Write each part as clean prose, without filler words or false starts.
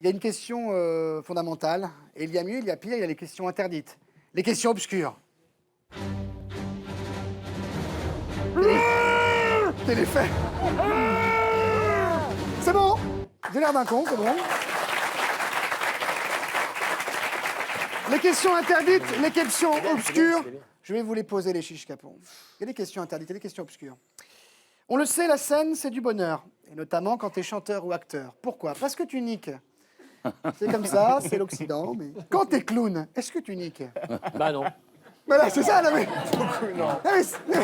Il y a une question fondamentale, et il y a mieux, il y a pire, il y a les questions interdites. Les questions obscures. Quel effet. C'est bon. J'ai l'air d'un con, c'est bon. Les questions interdites, les questions obscures, je vais vous les poser, les chiches capons. Il y a des questions interdites et des questions obscures. On le sait, la scène, c'est du bonheur, et notamment quand tu es chanteur ou acteur. Pourquoi? Parce que tu niques. C'est comme ça, c'est l'Occident, mais... Quand t'es clown, est-ce que tu niques? Bah non. Voilà, c'est ça, là, mais... Non. Ah, mais c'est- Ah non.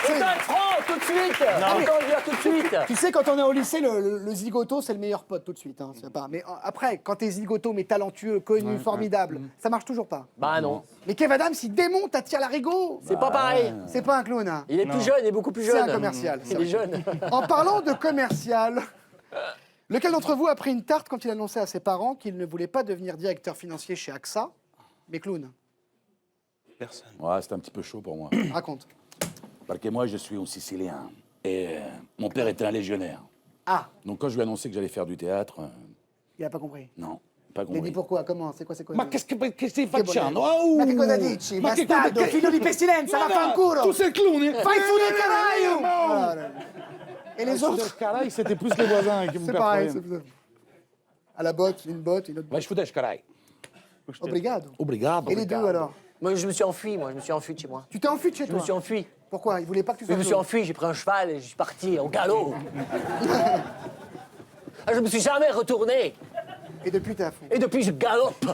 C'est un franc, tout de suite. mais- Autant le dire tout de suite. Tu sais, quand on est au lycée, le zigoto, c'est le meilleur pote tout de suite. Hein, c'est pas... Mais après, quand t'es zigoto, mais talentueux, connu, formidable, ça marche toujours pas. Bah non. Mais Kev Adams, il démonte, attire l'arigot. C'est pas pareil. C'est pas un clown, hein. Il est plus jeune, il est beaucoup plus jeune. C'est un commercial. Il est jeune. En parlant de commercial, lequel d'entre vous a pris une tarte quand il annonçait à ses parents qu'il ne voulait pas devenir directeur financier chez AXA, mais clown? Personne. Ouais, c'est un petit peu chaud pour moi. Raconte. Parce que moi, je suis un Sicilien. Et mon père était un légionnaire. Ah, Donc, quand je lui ai annoncé que j'allais faire du théâtre, il a pas compris. non, pas Il a dit compris. pourquoi? Comment? C'est quoi? Ma che stai Che facendo? bonello. Ma che cosa dici? Bastardo, figlio di pestilenza, vaffanculo! Tu sei il clown? Fai fuori caraio! Voilà. Et les autres? Carai, c'était plus les voisins qui me C'est pareil. À la botte, une autre Vai fudere, carai. Obrigado. Obrigado. Et les deux alors? Moi, je me suis enfui, je me suis enfui de chez moi. Tu t'es enfui de chez Je toi? me suis enfui. Pourquoi? Il voulait pas que tu Je sois me suis clown. enfui, j'ai pris un cheval et je suis parti au galop. Je me suis jamais retourné. Et depuis, t'es à fond. Et depuis, je galope.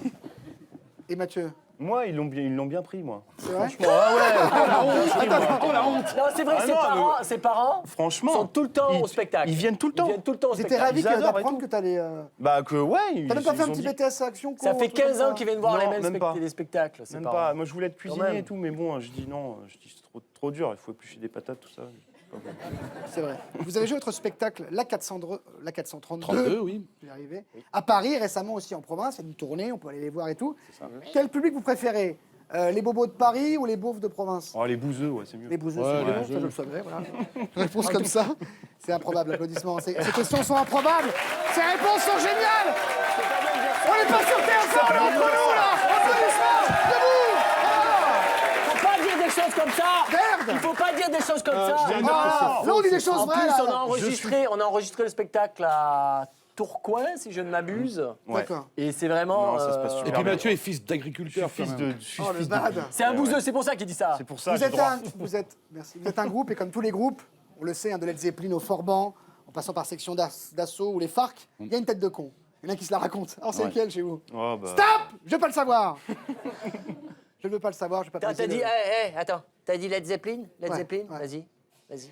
Et Mathieu? Moi, ils l'ont bien pris, moi. C'est vrai? Non, c'est vrai, ses parents Franchement. sont tout le temps ils- au spectacle. Ils viennent tout le temps. Ils viennent tout le temps au J'étais spectacle. ravi Ils adorent et d'apprendre tout. que t'allais... Bah que ouais. T'as même pas fait un ont petit dit- BTS Action Ça Co, fait un truc comme 15 ans ça qu'ils viennent voir Non, les mêmes même pas. des spectacles. ses Même parents. pas. Moi, je voulais être même. cuisinier et tout, mais bon, je dis non. Je dis c'est trop dur. Il faut éplucher des patates, tout ça. C'est vrai. Vous avez joué votre spectacle La 432, 32, oui. je vais y arriver, à Paris, récemment aussi en province. Il y a une tournée, on peut aller les voir et tout. Quel public vous préférez? Les bobos de Paris ou les beaufs de province? Oh, les bouseux, ouais, c'est mieux. Les bouseux, Ouais, c'est les bien, ça bouseux. je le savais, voilà. Réponse comme ça, c'est improbable, applaudissements. Ces questions sont improbables, ces réponses sont géniales. On n'est pas sur TF1, on est entre nous là. Applaudissements, debout. Faut pas dire des choses comme ça. Merde. Il faut pas dire des choses comme ça. je viens de- Voilà. Là on dit des choses En vraies. plus, là. on a enregistré le spectacle à Tourcoing, si je ne m'abuse. Ouais. D'accord. Et c'est vraiment. Non, ça se passe super Et puis bien. Mathieu est fils Je suis d'agriculteur. fils quand même. de. je suis Oh le fils de- bad. C'est un bouseux, c'est pour ça qu'il dit ça. C'est pour ça. Vous j'ai êtes, droit. merci. Vous êtes un groupe et comme tous les groupes, on le sait, hein, de Led Zeppelin au Forban, en passant par section d'assaut ou les FARC, il y a une tête de con. Il y en a qui se la raconte. Alors c'est Ouais. lequel chez vous? Oh, bah. Stop! Je veux pas le savoir. Je ne veux pas le savoir, je veux pas T'as briser dit, le- attends, t'as dit Led Zeppelin? Led Ouais, Zeppelin? ouais. Vas-y.